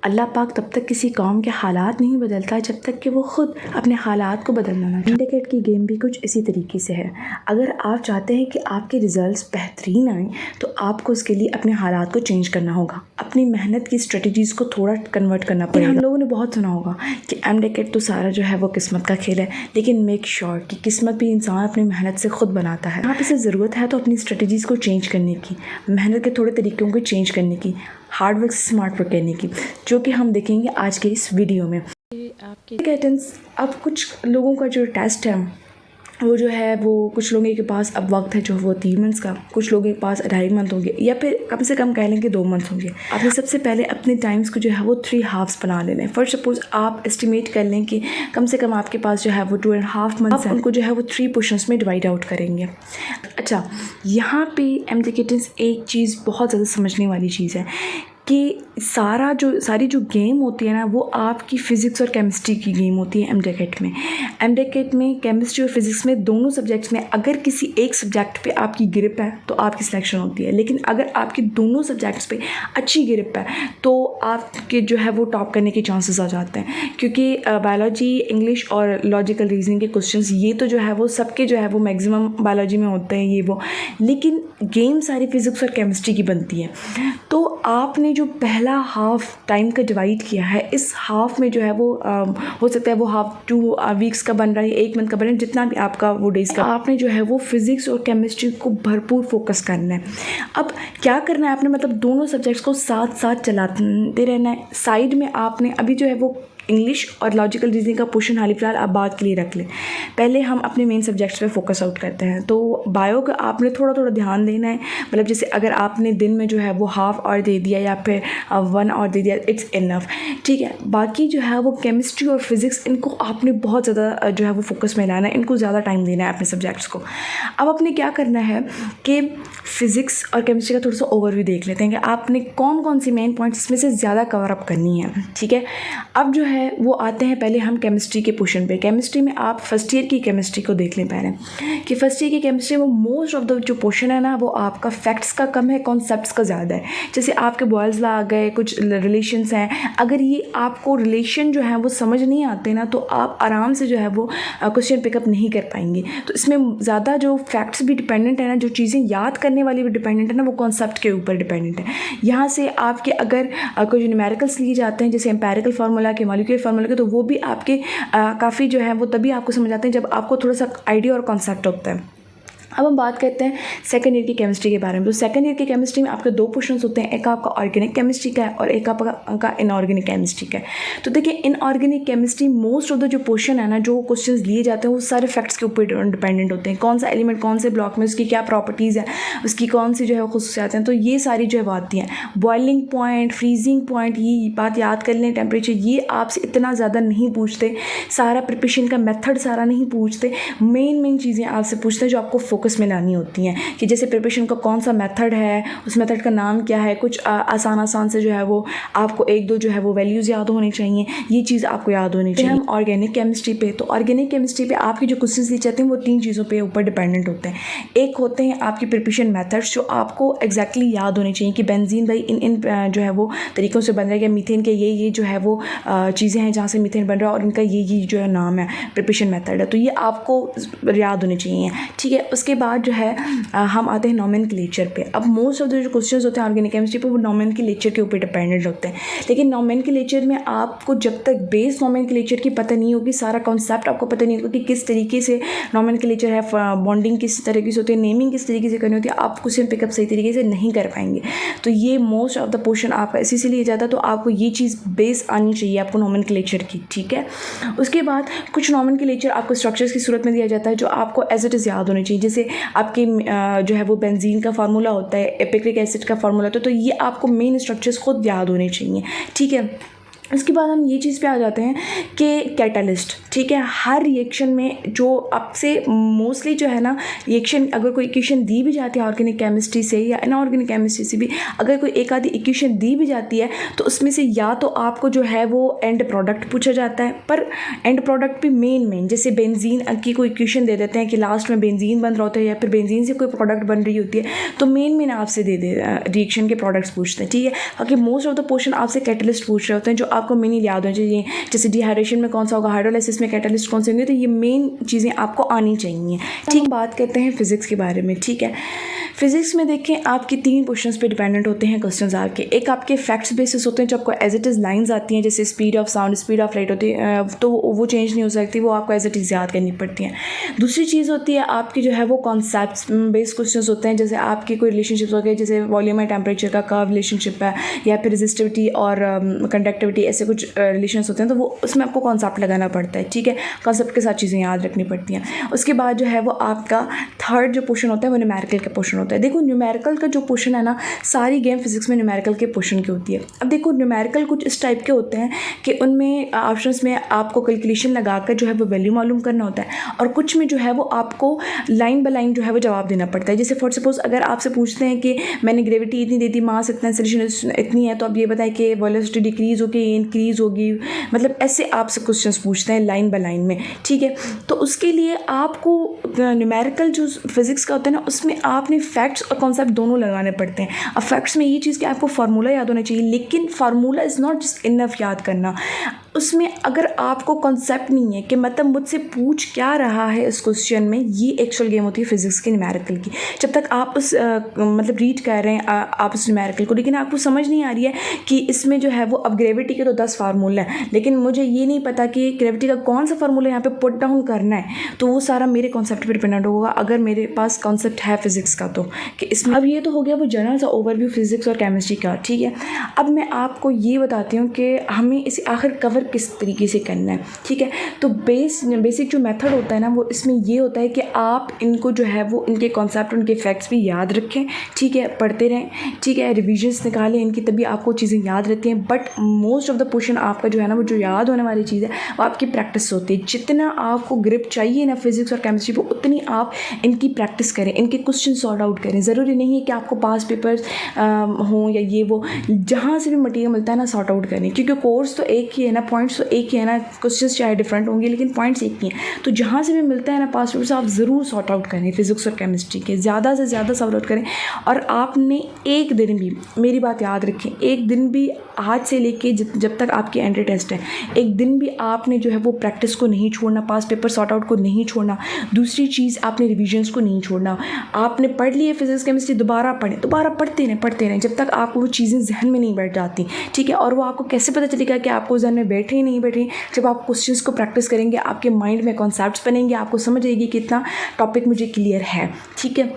अल्लाह पाक तब तक किसी कौम के हालात नहीं बदलता जब तक कि वो ख़ुद अपने हालात को बदलना ना चाहे। इंडिकेट की गेम भी कुछ इसी तरीके से है। अगर आप चाहते हैं कि आपके रिज़ल्ट्स बेहतरीन आएँ तो आपको उसके लिए अपने हालात को चेंज करना होगा, अपनी मेहनत की स्ट्रेटजीज़ को थोड़ा कन्वर्ट करना पड़ेगा। हम लोगों ने बहुत सुना होगा कि इंडिकेट तो सारा जो है वो किस्मत का खेल है, लेकिन मेक श्योर कि किस्मत भी इंसान अपनी मेहनत से ख़ुद बनाता है। यहाँ पे से ज़रूरत है तो अपनी स्ट्रेटजीज़ को चेंज करने की, मेहनत के थोड़े तरीक़ों को चेंज करने की, हार्ड वर्क से स्मार्ट वर्क करने की, जो कि हम देखेंगे आज के इस वीडियो में। आपके गाइडेंस, अब कुछ लोगों का जो टेस्ट है वो जो है वो कुछ लोगों के पास अब वक्त है जो वो 3 मंथ्स का, कुछ लोगों के पास 2.5 मंथ होंगे या फिर कम से कम कह लें कि 2 मंथ्स होंगे। आपने सबसे पहले अपने टाइम्स को जो है वो 3 हाफ्स बना लेना है। फॉर सपोज आप एस्टिमेट कर लें कि कम से कम आपके पास जो है वो 2.5 मंथ्स है, उनको जो है वो 3 पोर्शंस में डिवाइड आउट करेंगे। अच्छा, यहाँ पे एमडीकेटेंस एक चीज़ बहुत ज़्यादा समझने वाली चीज़ है कि सारी जो गेम होती है ना वो आपकी फ़िज़िक्स और केमिस्ट्री की गेम होती है एमडेकेट में। एमडेकेट में केमिस्ट्री और फिज़िक्स में दोनों सब्जेक्ट्स में अगर किसी एक सब्जेक्ट पे आपकी ग्रिप है तो आपकी सिलेक्शन होती है, लेकिन अगर आपके दोनों सब्जेक्ट्स पे अच्छी ग्रिप है तो आपके जो है वो टॉप करने के चांसेस आ जाते हैं। क्योंकि बायोलॉजी, इंग्लिश और लॉजिकल रीजनिंग के क्वेश्चंस ये तो जो है वो सबके जो है वो मैक्सिमम बायोलॉजी में होते हैं ये वो, लेकिन गेम सारी फिज़िक्स और केमिस्ट्री की बनती है। तो आपने जो पहला हाफ टाइम का डिवाइड किया है, इस हाफ में जो है वो हो सकता है वो हाफ 2 वीक्स का बन रहा है, 1 मंथ का बन रहा है, जितना भी आपका वो डेज़ का, आपने जो है वो फिज़िक्स और केमिस्ट्री को भरपूर फोकस करना है। अब क्या करना है आपने, मतलब दोनों सब्जेक्ट्स को साथ साथ चलाते रहना है। साइड में आपने अभी जो है वो इंग्लिश और लॉजिकल रीजनिंग का पोर्शन हाल फिलहाल आप बात के लिए रख लें। पहले हम अपने मेन सब्जेक्ट्स पे फोकस आउट करते हैं। तो बायो का आपने थोड़ा थोड़ा ध्यान देना है, मतलब जैसे अगर आपने दिन में जो है वो हाफ आवर दे दिया या फिर 1 आवर दे दिया, इट्स इनफ, ठीक है। बाकी जो है वो केमिस्ट्री और फिज़िक्स, इनको आपने बहुत ज़्यादा जो है वो फोकस में लाना है, इनको ज़्यादा टाइम देना है अपने सब्जेक्ट्स को। अब आपने क्या करना है कि फ़िज़िक्स और केमिस्ट्री का थोड़ा सा ओवरव्यू देख लेते हैं कि आपने कौन कौन सी मेन पॉइंट्स इसमें से ज़्यादा कवर अप करनी है, ठीक है। अब जो है वो आते हैं पहले हम केमिस्ट्री के पोर्शन पे। केमिस्ट्री में आप फर्स्ट ईयर की केमिस्ट्री को देख लें पहले कि फर्स्ट ईयर की केमिस्ट्री में मोस्ट ऑफ द जो पोर्शन है ना वो आपका फैक्ट्स का कम है, कॉन्सेप्ट्स का ज़्यादा है। जैसे आपके बॉयल्स लॉ आ गए, कुछ रिलेशंस हैं, अगर ये आपको रिलेशन जो है वो समझ नहीं आते ना तो आप आराम से जो है वो क्वेश्चन पिकअप नहीं कर पाएंगे। तो इसमें ज़्यादा जो फैक्ट्स भी डिपेंडेंट है ना, जो चीज़ें याद करने वाली भी डिपेंडेंट है ना, वो कॉन्सेप्ट के ऊपर डिपेंडेंट है। यहाँ से आपके अगर कोई न्यूमेरिकल्स लिए जाते हैं जैसे एम्पेरिकल फार्मूला के, मॉलिक्यूलर फार्मूला के, तो वो भी आपके काफ़ी जो है वो तभी आपको समझ आते हैं जब आपको थोड़ा सा आइडिया और कॉन्सेप्ट होता है। अब हम बात करते हैं सेकंड ईयर की केमिस्ट्री के बारे में। तो सेकंड ईयर की केमिस्ट्री में आपके 2 पोर्शंस होते हैं, एक आपका ऑर्गेनिक केमिस्ट्री का है और एक आपका इनऑर्गेनिक केमिस्ट्री का है। तो देखिए inorganic chemistry most of the जो पोर्शन है ना, जो क्वेश्चंस लिए जाते हैं वो सारे फैक्ट्स के ऊपर डिपेंडेंट होते हैं। कौन सा एलिमेंट कौन से ब्लॉक में, उसकी क्या प्रॉपर्टीज़ है, उसकी कौन सी जो है वो खुसूसियात हैं, तो ये सारी जो है वो आती हैं। बॉइलिंग पॉइंट, फ्रीजिंग पॉइंट, ये बात याद कर लें, टेम्परेचर, ये आपसे इतना ज़्यादा नहीं पूछते। सारा प्रिपरेशन का मेथड सारा नहीं पूछते, मेन चीज़ें आपसे पूछते हैं जो आपको फोकस में लानी होती हैं कि जैसे प्रिपरेशन का कौन सा मेथड है, उस मेथड का नाम क्या है, कुछ आसान से जो है वो आपको 1-2 जो है वो वैल्यूज़ याद होनी चाहिए, ये चीज़ आपको याद होनी चाहिए। हम ऑर्गेनिक केमिस्ट्री पे, तो ऑर्गेनिक केमिस्ट्री पे आपकी जो क्वेश्चंस ली जाते हैं वो 3 चीज़ों पे ऊपर डिपेंडेंट होते हैं। एक होते हैं आपकी प्रिपरेशन मेथड्स जो आपको एग्जैक्टली याद होने चाहिए कि बेंजीन भाई इन जो है वो तरीक़ों से बन रहा है, कि मीथेन के ये जो है वो चीज़ें हैं जहाँ से मीथेन बन रहा है और इनका ये जो है नाम है, प्रिपरेशन मेथड है, तो ये आपको याद होने चाहिए, ठीक है। उसके बाद जो है हम आते हैं नोमेनक्लेचर पे। अब मोस्ट ऑफ द जो क्वेश्चंस होते हैं ऑर्गेनिक केमिस्ट्री पे वो नोमेनक्लेचर के ऊपर डिपेंडेंट होते हैं। लेकिन नोमेनक्लेचर में आपको जब तक बेस नोमेनक्लेचर की पता नहीं होगी, सारा कॉन्सेप्ट आपको पता नहीं होगा कि किस तरीके से नोमेनक्लेचर है, बॉन्डिंग किस तरीके से होती है, नेमिंग किस तरीके से करनी होती है, आप क्वेश्चन पिकअप सही तरीके से नहीं कर पाएंगे। तो ये मोस्ट ऑफ द पोर्शन आपका इसी से लिया जाता है। तो आपको ये चीज़ बेस आनी चाहिए आपको नोमेनक्लेचर की, ठीक है। उसके बाद कुछ नोमेनक्लेचर आपको स्ट्रक्चर्स की सूरत में दिया जाता है जो आपको एज इट इज़ याद होनी चाहिए। जैसे आपकी जो है वो बेंजीन का फार्मूला होता है, एपिक्रिक एसिड का फार्मूला होता है, तो ये आपको मेन स्ट्रक्चर्स खुद याद होने चाहिए, ठीक है। उसके बाद हम ये चीज़ पे आ जाते हैं कि कैटलिस्ट, ठीक है। हर रिएक्शन में जो आपसे मोस्टली जो है ना रिएक्शन, अगर कोई इक्वेशन दी भी जाती है ऑर्गेनिक केमिस्ट्री से या इनऑर्गेनिक केमिस्ट्री से भी, अगर कोई एक आधी इक्वेशन दी भी जाती है तो उसमें से या तो आपको जो है वो एंड प्रोडक्ट पूछा जाता है, पर एंड प्रोडक्ट भी मेन जैसे बेंजीन की कोई इक्वेशन दे देते हैं कि लास्ट में बेंजीन बन रहा होता है या फिर बेंजीन से कोई प्रोडक्ट बन रही होती है, तो मेन आपसे दे रिएक्शन के प्रोडक्ट्स पूछते हैं, ठीक है। बाकी मोस्ट ऑफ द क्वेश्चन आपसे कैटलिस्ट पूछ रहे होते हैं जो आपको मेनली याद होना चाहिए, जैसे डिहाइड्रेशन में कौन सा होगा, हाइड्रोलाइसिस में कैटलिस्ट कौन से होंगे, तो ये मेन चीज़ें आपको आनी चाहिए, ठीक। बात करते हैं फिजिक्स के बारे में, ठीक है। फिजिक्स में देखें आपकी 3 क्वेश्चंस पे डिपेंडेंट होते हैं क्वेश्चंस आपके। एक आपके फैक्ट्स बेसिस होते हैं जो आपको एज इट इज़ लाइंस आती हैं, जैसे speed of sound, speed of light होती है, तो वो चेंज नहीं हो सकती, वो आपको एज इट इज़ याद करनी पड़ती हैं। दूसरी चीज़ होती है आपकी जो है वो कॉन्सेप्ट्स बेस्ड क्वेश्चंस होते हैं, जैसे आपकी कोई रिलेशनशिप्स हो गए, जैसे वॉल्यूम एंड टेम्परेचर का कर्व रिलेशनशिप है, या फिर रेजिस्टिविटी और कंडक्टिविटी, ऐसे कुछ रिलेशंस होते हैं, तो वो उसमें आपको कॉन्सेप्ट लगाना पड़ता है, ठीक है। कॉन्सेप्ट के साथ चीज़ें याद रखनी पड़ती हैं। उसके बाद जो है वो आपका थर्ड जो पोर्शन होता है वो न्यूमेरिकल का पोर्शन होता है। देखो न्यूमेरिकल का जो पोर्शन है ना, सारी गेम फिजिक्स में न्यूमेरिकल के पोर्शन की होती है। अब देखो न्यूमेरिकल कुछ इस टाइप के होते हैं कि उनमें ऑप्शंस में आपको कैलकुलेशन लगाकर जो है वो वैल्यू मालूम करना होता है, और कुछ में जो है वो आपको लाइन बाय लाइन जो है वो जवाब देना पड़ता है। जैसे फॉर सपोज अगर आपसे पूछते हैं कि मैंने ग्रेविटी इतनी दी थी, मास इतना, एक्सेलरेशन इतनी है, तो अब ये बताएं कि वेलोसिटी डिक्रीज होगी, इंक्रीज होगी, मतलब ऐसे आपसे क्वेश्चंस पूछते हैं लाइन बाय लाइन में, ठीक है। तो उसके लिए आपको न्यूमेरिकल जो फिजिक्स का होता है ना, उसमें आपने फैक्ट्स और कॉन्सेप्ट दोनों लगाने पड़ते हैं। अब फैक्ट्स में ये चीज़ कि आपको फार्मूला याद होना चाहिए, लेकिन formula is not just enough याद करना। उसमें अगर आपको कॉन्सेप्ट नहीं है कि मतलब मुझसे पूछ क्या रहा है इस क्वेश्चन में, ये एक्चुअल गेम होती है फिजिक्स की न्यूमेरिकल की। जब तक आप उस मतलब रीड कर रहे हैं आप उस न्यूमेरिकल को, लेकिन आपको समझ नहीं आ रही है कि इसमें जो है वो, अब ग्रेविटी के तो 10 फार्मूला है, लेकिन मुझे ये नहीं पता कि ग्रेविटी का कौन सा फार्मूला यहाँ पे पुट डाउन करना है, तो वो सारा मेरे कॉन्सेप्ट पर डिपेंडेंट होगा, अगर मेरे पास कॉन्सेप्ट है फिजिक्स का तो, कि इसमें। अब ये तो हो गया वो जनरल सा ओवरव्यू फिजिक्स और केमिस्ट्री का, ठीक है। अब मैं आपको ये बताती हूँ कि हमें इसे आखिर कवर किस तरीके से करना है, ठीक है। तो बेसिक जो मेथड होता है ना, वो इसमें ये होता है कि आप इनको जो है वो इनके कॉन्सेप्ट, उनके फैक्ट्स भी याद रखें, ठीक है, पढ़ते रहें, ठीक है, रिविजन्स निकालें इनकी, तभी आपको चीज़ें याद रहती हैं। But most of the portion आपका जो है ना, वो जो याद होने वाली चीज़ है वो आपकी प्रैक्टिस होती है। जितना आपको ग्रिप चाहिए ना फिजिक्स और केमिस्ट्री पर, उतनी आप इनकी प्रैक्टिस करें, इनके क्वेश्चन सॉर्ट आउट करें। ज़रूरी नहीं है कि आपको पास पेपर्स हों या ये वो, जहाँ से भी मटेरियल मिलता है ना सॉर्ट आउट करें, क्योंकि कोर्स तो एक ही है ना, पॉइंट्स तो एक ही है ना, क्वेश्चंस चाहे डिफरेंट होंगे लेकिन पॉइंट्स एक ही हैं। तो जहाँ से भी मिलता है ना पास पेपर्स, आप ज़रूर सॉर्ट आउट करें फिजिक्स और केमिस्ट्री के, ज़्यादा से ज़्यादा सॉर्ट आउट करें। और आपने एक दिन भी, मेरी बात याद रखें, एक दिन भी आज से लेके जब तक आपकी एंट्री टेस्ट है, एक दिन भी आपने जो है वो प्रैक्टिस को नहीं छोड़ना, पास पेपर सॉर्ट आउट को नहीं छोड़ना। दूसरी चीज़, आपने रिविजन्स को नहीं छोड़ना। आपने पढ़ लिए फिजिक्स केमिस्ट्री, दोबारा पढ़ें, दोबारा पढ़ते रहें जब तक आपको वो चीज़ें जहन में नहीं बैठ जाती, ठीक है। और वो आपको कैसे पता चलेगा कि आपको जहन में बैठ रही नहीं बैठ रही? जब आप क्वेश्चंस को प्रैक्टिस करेंगे, आपके माइंड में कॉन्सेप्ट्स बनेंगे, आपको समझ आएगी कि इतना टॉपिक मुझे क्लियर है, ठीक है।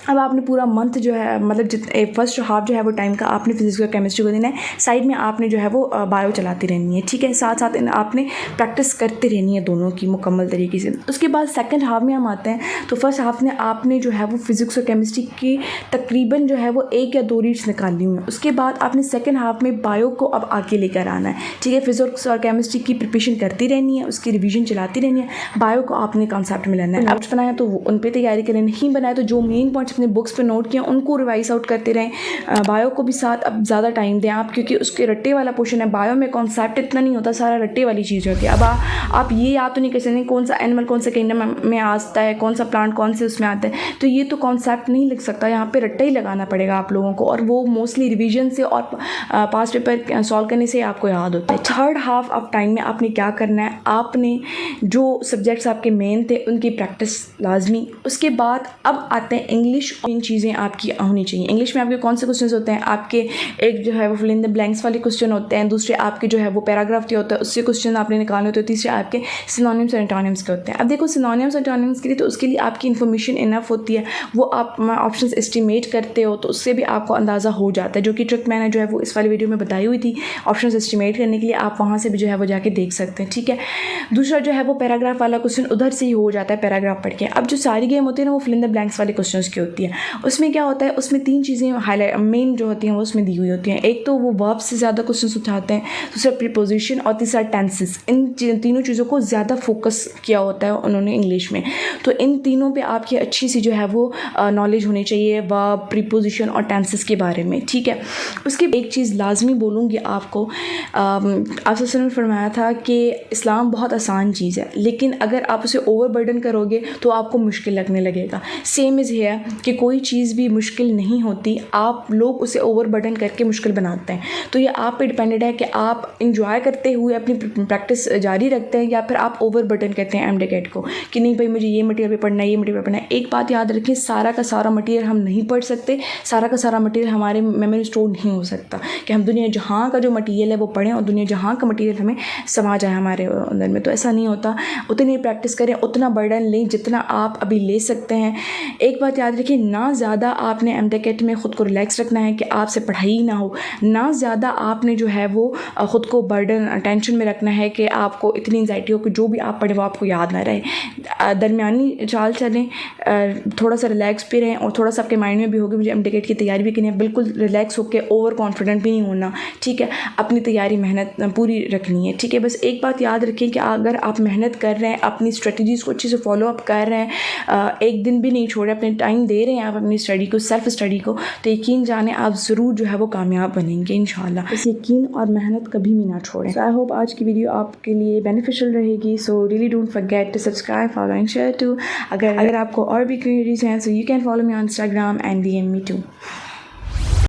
अब आपने पूरा मंथ जो है, मतलब फर्स्ट हाफ जो है वो टाइम का आपने फिजिक्स और केमिस्ट्री को देना है, साइड में आपने जो है वो बायो चलाती रहनी है, ठीक है। साथ साथ आपने प्रैक्टिस करते रहनी है दोनों की मुकम्मल तरीके से। उसके बाद सेकंड हाफ में हम आते हैं, तो फर्स्ट हाफ में आपने जो है वो फिजिक्स और केमिस्ट्री की तकरीबन जो है वो 1 या 2 रीड्स निकालनी हुई। उसके बाद आपने सेकेंड हाफ में बायो को अब आगे लेकर आना है, ठीक है। फिजिक्स और केमिस्ट्री की प्रिपरेशन करती रहनी है, उसकी रिविजन चलाती रहनी है, बायो को आपने कॉन्सेप्ट में लेना है। नोट्स बनाया तो उन पर तैयारी करें, नहीं बनाए तो जो मेन पॉइंट्स अपने बुक्स पे नोट किया उनको रिवाइज आउट करते रहें। बायो को भी साथ अब ज़्यादा टाइम दें आप, क्योंकि उसके रट्टे वाला पोर्शन है। बायो में कॉन्सेप्ट इतना नहीं होता, सारा रट्टे वाली चीज़ होती है। अब आप ये याद तो नहीं कर सकते कौन सा एनिमल कौन सा किंगडम में आता है, कौन सा प्लांट कौन से उसमें आता है, तो ये तो कॉन्सेप्ट नहीं लिख सकता, यहाँ पे रट्टा ही लगाना पड़ेगा आप लोगों को, और वो मोस्टली रिविजन से और पास्ट पेपर सॉल्व करने से आपको याद होता है। थर्ड हाफ ऑफ टाइम में आपने क्या करना है, आपने जो सब्जेक्ट्स आपके मेन थे उनकी प्रैक्टिस लाजमी। उसके बाद अब आते हैं इंग्लिश, चीज़ें आपकी होनी चाहिए। इंग्लिश में आपके कौन से क्वेश्चंस होते हैं, आपके एक जो है वो फिल इन द ब्लैंक्स वाले क्वेश्चन होते हैं, दूसरे आपके जो है वो पैराग्राफ के होता है उससे क्वेश्चन आपने निकालने होते हैं, तीसरे आपके सिनोनिम्स और एंटोनिम्स के होते हैं। अब देखो सिनोनिम्स और एंटोनिम्स के लिए तो उसके लिए आपकी इन्फॉर्मेशन इनफ होती है, वो आप ऑप्शंस एस्टिमेट करते हो तो उससे भी आपको अंदाज़ा हो जाता है, जो कि ट्रिक मैंने जो है वो इस वाली वीडियो में बताई हुई थी ऑप्शंस एस्टिमेट करने के लिए, आप वहाँ से भी जो है वो जाके देख सकते हैं, ठीक है। दूसरा जो है वो पैराग्राफ वाला क्वेश्चन उधर से ही हो जाता है पैराग्राफ पढ़ के। अब जो सारी गेम होती है ना वो फिल इन द ब्लैंक्स वाले क्वेश्चन की होती है। होती है। उसमें क्या होता है, उसमें 3 चीज़ें हाईलाइट मेन जो होती हैं वो उसमें दी हुई होती हैं। एक तो वो वर्ब से ज़्यादा क्वेश्चन उठाते हैं, दूसरा प्रीपोजिशन और तीसरा टेंसेस। इन तीनों चीज़ों को ज़्यादा फोकस किया होता है उन्होंने इंग्लिश में। तो इन तीनों पे आपकी अच्छी सी जो है वो नॉलेज होनी चाहिए वर्ब, प्रीपोजिशन और टेंसेस के बारे में, ठीक है। उसकी एक चीज़ लाजमी बोलूँगी आपको, आप ने फरमाया था कि इस्लाम बहुत आसान चीज़ है, लेकिन अगर आप उसे ओवरबर्डन करोगे तो आपको मुश्किल लगने लगेगा। सेम इज़ है कि कोई चीज़ भी मुश्किल नहीं होती, आप लोग उसे ओवरबर्डन करके मुश्किल बनाते हैं। तो ये आप पे डिपेंडेड है कि आप इंजॉय करते हुए अपनी प्रैक्टिस जारी रखते हैं या फिर आप ओवरबर्डन करते हैं एमडेकेट को कि नहीं भाई मुझे ये मटेरियल पे पढ़ना है, ये मटेरियल पे पढ़ना है। एक बात याद रखें, सारा का सारा मटेरियल हम नहीं पढ़ सकते, सारा का सारा मटेरियल हमारे मेमोरी स्टोर नहीं हो सकता कि हम दुनिया जहाँ का जो मटेरियल है वो पढ़ें और दुनिया जहाँ का मटेरियल हमें समा जाए हमारे अंदर में। तो ऐसा नहीं होता। उतनी प्रैक्टिस करें, उतना बर्डन लें जितना आप अभी ले सकते हैं। एक बात याद रखिए, ना ज़्यादा आपने एमटेकेट में ख़ुद को रिलैक्स रखना है कि आपसे पढ़ाई ना हो, ना ज़्यादा आपने जो है वो ख़ुद को बर्डन टेंशन में रखना है कि आपको इतनी एंजाइटी हो कि जो भी आप पढ़ें वो आपको याद ना रहे। दरमियानी चाल चलें, थोड़ा सा रिलैक्स भी रहें और थोड़ा सा आपके माइंड में भी होगी मुझे एमटेकेट की तैयारी भी करनी है। बिल्कुल रिलैक्स होकर ओवर कॉन्फिडेंट भी नहीं होना, ठीक है। अपनी तैयारी मेहनत पूरी रखनी है, ठीक है। बस एक बात याद रखें कि अगर आप मेहनत कर रहे हैं, अपनी स्ट्रेटजीज़ को अच्छे से फॉलो अप कर रहे हैं, एक दिन भी नहीं छोड़े, अपने टाइम दे रहे हैं आप अपनी स्टडी को, सेल्फ स्टडी को, तो यकीन जाने आप ज़रूर जो है वो कामयाब बनेंगे इंशाल्लाह। बस यकीन और मेहनत कभी भी ना छोड़ें। सो आई होप आज की वीडियो आपके लिए बेनिफिशियल रहेगी। So really don't forget to subscribe, follow and share too. अगर आपको और भी क्वेरीज हैं, so you can follow me on Instagram and DM me too.